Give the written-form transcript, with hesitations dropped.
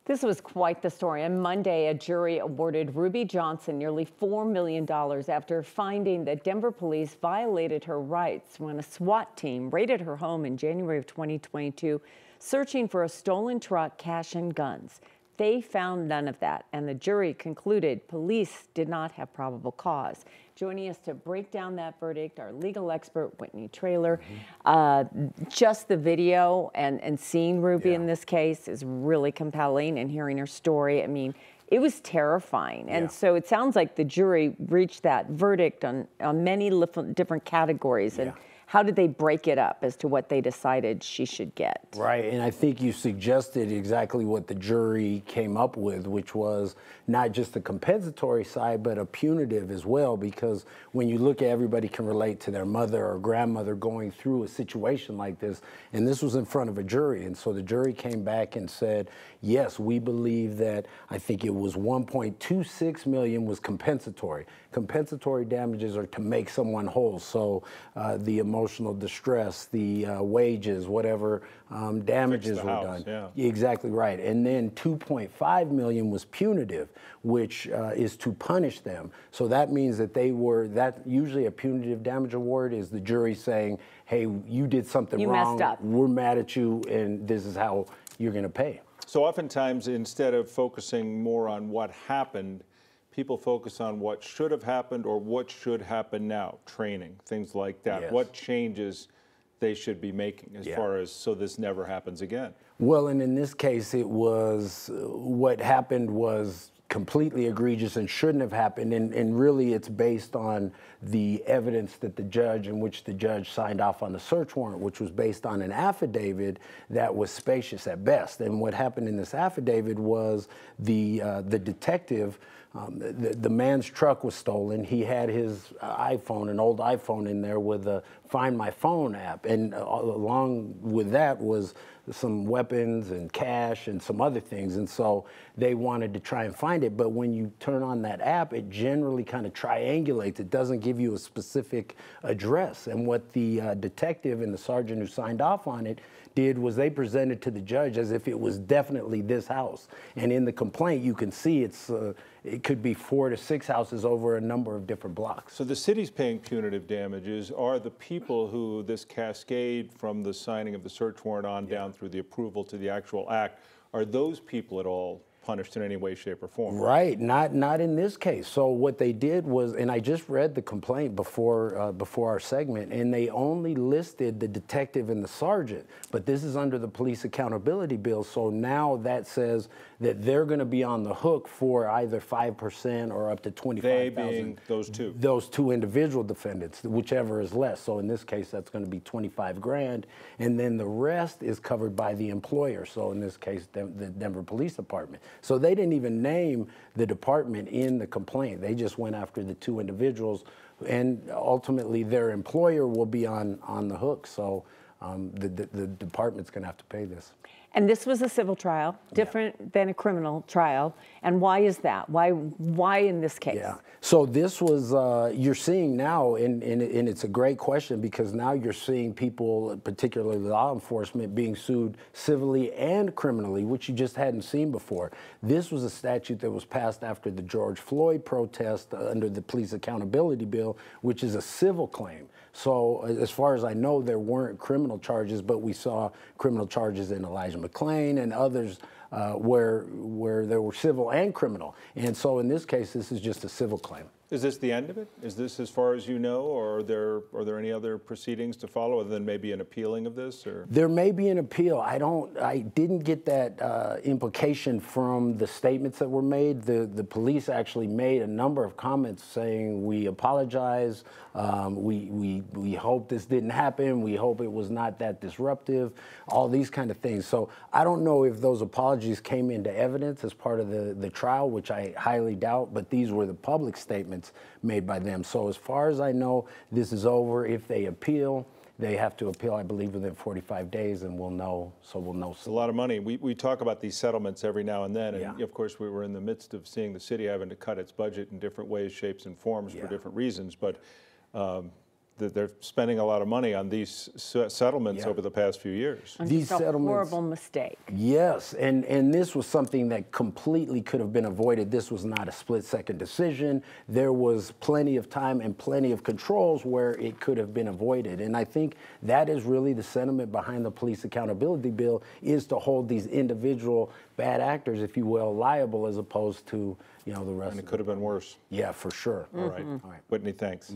This was quite the story. On Monday, a jury awarded Ruby Johnson nearly $4 million after finding that Denver police violated her rights when a SWAT team raided her home in January of 2022, searching for a stolen truck, cash, and guns. They found none of that, and the jury concluded police did not have probable cause. Joining us to break down that verdict, our legal expert, Whitney Traylor. Just the video and seeing Ruby in this case is really compelling, and hearing her story, I mean, it was terrifying. And so it sounds like the jury reached that verdict on many different categories. And how did they break it up as to what they decided she should get? Right, and I think you suggested exactly what the jury came up with, which was not just the compensatory side, but a punitive as well, because when you look at everybody can relate to their mother or grandmother going through a situation like this, and this was in front of a jury, and so the jury came back and said, yes, we believe that, I think it was 1.26 million was compensatory. Compensatory damages are to make someone whole, so the emotional distress, the wages, whatever damages were done. Exactly right. And then 2.5 million was punitive, which is to punish them. So that means that usually a punitive damage award is the jury saying, hey, you did something wrong, messed up. We're mad at you, and this is how you're going to pay. So oftentimes, instead of focusing more on what happened, people focus on what should have happened or what should happen now, training, things like that. Yes. What changes they should be making as far as so this never happens again. Well, and in this case, it was what happened was completely egregious and shouldn't have happened, and really it's based on the evidence that the judge, in which the judge signed off on the search warrant, which was based on an affidavit that was spacious at best. And what happened in this affidavit was the detective, the man's truck was stolen. He had his iPhone, an old iPhone, in there with a Find My Phone app, and along with that was some weapons and cash and some other things, and so they wanted to try and find it. But when you turn on that app, it generally kind of triangulates. It doesn't give you a specific address. And what the detective and the sergeant who signed off on it did was they presented to the judge as if it was definitely this house. And in the complaint, you can see it could be 4 to 6 houses over a number of different blocks. So the city's paying punitive damages. Are the people who this cascade from the signing of the search warrant on down through the approval to the actual act, are those people at all punished in any way, shape, or form? Right, not in this case. So what they did was, and I just read the complaint before our segment, and they only listed the detective and the sergeant, but this is under the police accountability bill, so now that says that they're going to be on the hook for either 5% or up to $25,000. They being those two? Those two individual defendants, whichever is less. So in this case, that's going to be 25 grand, and then the rest is covered by the employer. So in this case, the Denver Police Department. So they didn't even name the department in the complaint. They just went after the two individuals, and ultimately their employer will be on the hook. So the department's going to have to pay this. And this was a civil trial, different than a criminal trial. And why is that? Why in this case? Yeah. So this was, you're seeing now, and it's a great question, because now you're seeing people, particularly law enforcement, being sued civilly and criminally, which you just hadn't seen before. This was a statute that was passed after the George Floyd protest under the Police Accountability Bill, which is a civil claim. So as far as I know, there weren't criminal charges, but we saw criminal charges in Elijah McClain and others where there were civil and criminal. And so in this case, this is just a civil claim. Is this the end of it? Is this as far as you know, or are there any other proceedings to follow other than maybe an appealing of this? Or there may be an appeal. I didn't get that implication from the statements that were made. The police actually made a number of comments saying, we apologize, we hope this didn't happen, we hope it was not that disruptive, all these kind of things. So I don't know if those apologies came into evidence as part of the trial, which I highly doubt, but these were the public statements made by them. So as far as I know, this is over. If they appeal, they have to appeal, I believe, within 45 days, and we'll know. So we'll know. It's a lot of money. We talk about these settlements every now and then, and of course we were in the midst of seeing the city having to cut its budget in different ways, shapes, and forms for different reasons. But they're spending a lot of money on these settlements over the past few years. And These just a settlements, horrible mistake. yes, and this was something that completely could have been avoided. This was not a split-second decision. There was plenty of time and plenty of controls where it could have been avoided. And I think that is really the sentiment behind the police accountability bill, is to hold these individual bad actors, if you will, liable, as opposed to, the rest. And it could have been worse. Yeah, for sure. All right. Whitney, thanks.